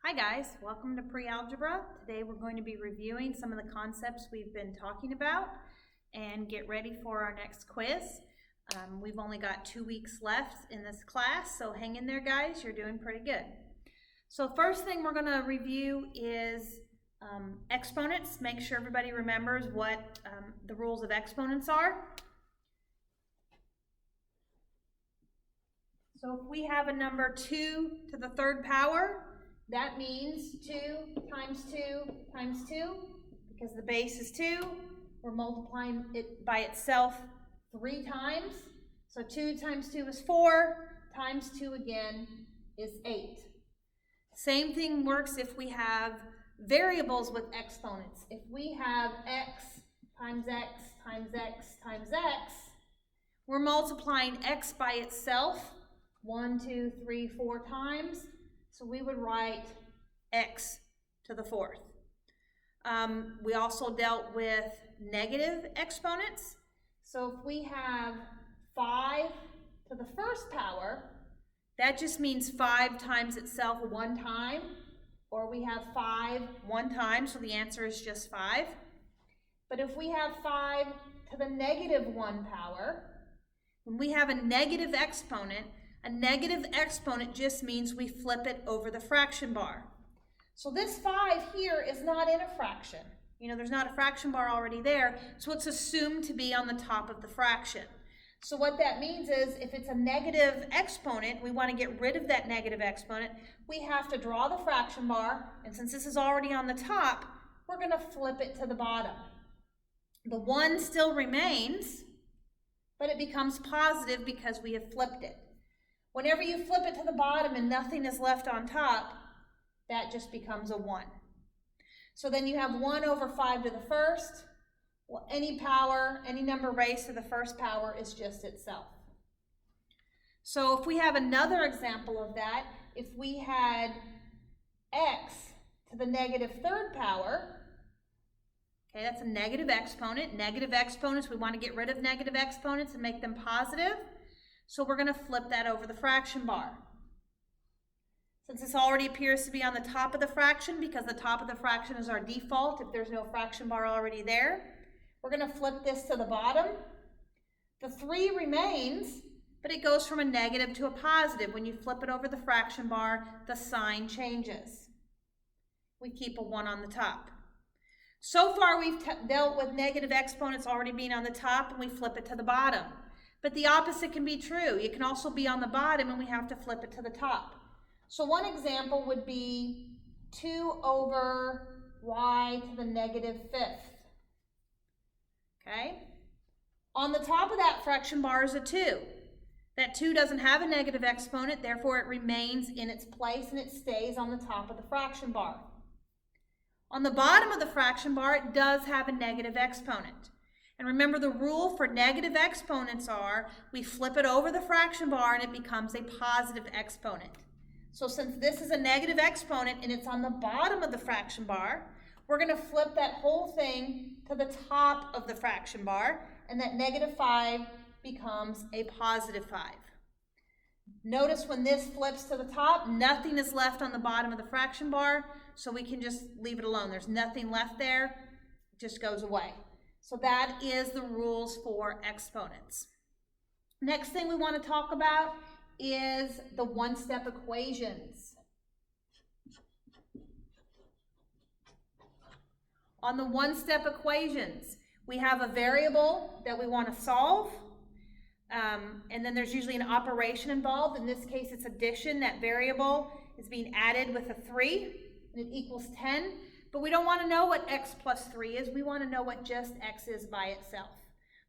Hi guys, welcome to Pre-Algebra. Today we're going to be reviewing some of the concepts we've been talking about and get ready for our next quiz. We've only got 2 weeks left in this class, so hang in there guys, you're doing pretty good. So first thing we're going to review is exponents. Make sure everybody remembers what the rules of exponents are. So if we have a number 2 to the third power, that means 2 times 2 times 2, because the base is 2. We're multiplying it by itself 3 times. So 2 times 2 is 4, times 2 again is 8. Same thing works if we have variables with exponents. If we have x times x times x times x, we're multiplying x by itself 1, 2, 3, 4 times. So we would write x to the fourth. We also dealt with negative exponents. So if we have 5 to the first power, that just means 5 times itself 1 time, or we have 5 1 time, so the answer is just 5. But if we have 5 to the negative 1 power, when we have a negative exponent just means we flip it over the fraction bar. So this 5 here is not in a fraction. You know, there's not a fraction bar already there, so it's assumed to be on the top of the fraction. So what that means is if it's a negative exponent, we want to get rid of that negative exponent, we have to draw the fraction bar, and since this is already on the top, we're going to flip it to the bottom. The 1 still remains, but it becomes positive because we have flipped it. Whenever you flip it to the bottom and nothing is left on top, that just becomes a 1. So then you have 1 over 5 to the first. Well, any power, any number raised to the first power is just itself. So if we have another example of that, if we had x to the negative third power, okay, that's a negative exponent. Negative exponents, we want to get rid of negative exponents and make them positive. So we're going to flip that over the fraction bar. Since this already appears to be on the top of the fraction, because the top of the fraction is our default if there's no fraction bar already there, we're going to flip this to the bottom. The 3 remains, but it goes from a negative to a positive. When you flip it over the fraction bar, the sign changes. We keep a 1 on the top. So far we've dealt with negative exponents already being on the top, and we flip it to the bottom. But the opposite can be true. It can also be on the bottom and we have to flip it to the top. So one example would be 2 over y to the negative fifth. Okay? On the top of that fraction bar is a 2. That 2 doesn't have a negative exponent, therefore it remains in its place and it stays on the top of the fraction bar. On the bottom of the fraction bar, it does have a negative exponent. And remember, the rule for negative exponents are we flip it over the fraction bar and it becomes a positive exponent. So since this is a negative exponent and it's on the bottom of the fraction bar, we're going to flip that whole thing to the top of the fraction bar, and that negative 5 becomes a positive 5. Notice when this flips to the top, nothing is left on the bottom of the fraction bar, so we can just leave it alone. There's nothing left there, it just goes away. So that is the rules for exponents. Next thing we want to talk about is the one-step equations. On the one-step equations, we have a variable that we want to solve, and then there's usually an operation involved. In this case, it's addition. That variable is being added with a 3, and it equals 10. But we don't want to know what x plus 3 is. We want to know what just x is by itself.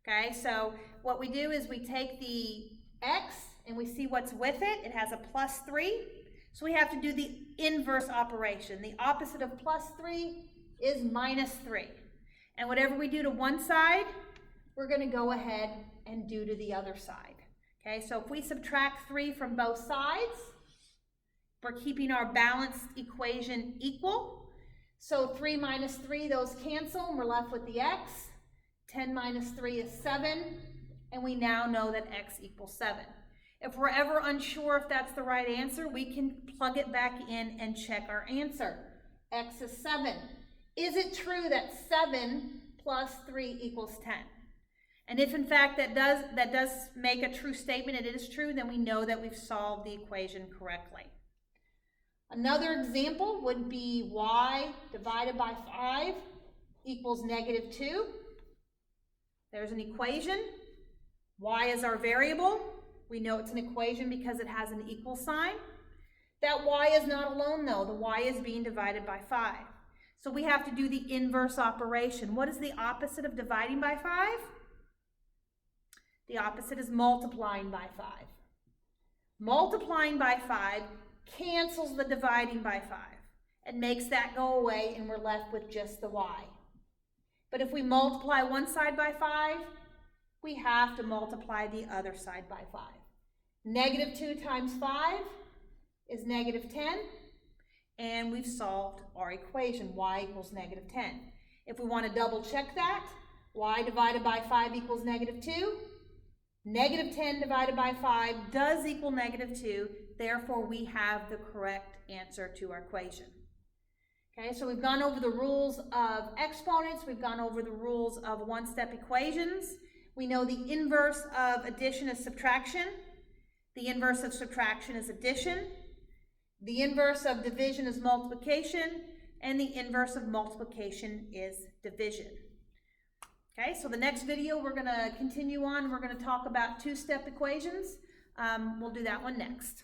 Okay, so what we do is we take the x and we see what's with it. It has a plus 3. So we have to do the inverse operation. The opposite of plus 3 is minus 3. And whatever we do to one side, we're going to go ahead and do to the other side. Okay, so if we subtract 3 from both sides, we're keeping our balanced equation equal. So 3 minus 3, those cancel, and we're left with the x. 10 minus 3 is 7, and we now know that x equals 7. If we're ever unsure if that's the right answer, we can plug it back in and check our answer. X is 7. Is it true that 7 plus 3 equals 10? And if in fact that does make a true statement, it is true, then we know that we've solved the equation correctly. Another example would be y divided by 5 equals -2. There's an equation. Y is our variable. We know it's an equation because it has an equal sign. That y is not alone though. The y is being divided by 5. So we have to do the inverse operation. What is the opposite of dividing by 5? The opposite is multiplying by 5. Multiplying by 5 cancels the dividing by 5 and makes that go away, and we're left with just the y. But if we multiply one side by 5, we have to multiply the other side by 5. -2 times 5 is -10, and we've solved our equation, y equals -10. If we want to double check that, y divided by 5 equals -2. -10 divided by 5 does equal -2, therefore we have the correct answer to our equation. Okay, so we've gone over the rules of exponents, we've gone over the rules of one-step equations. We know the inverse of addition is subtraction, the inverse of subtraction is addition, the inverse of division is multiplication, and the inverse of multiplication is division. Okay, so the next video we're going to continue on. We're going to talk about two-step equations. We'll do that one next.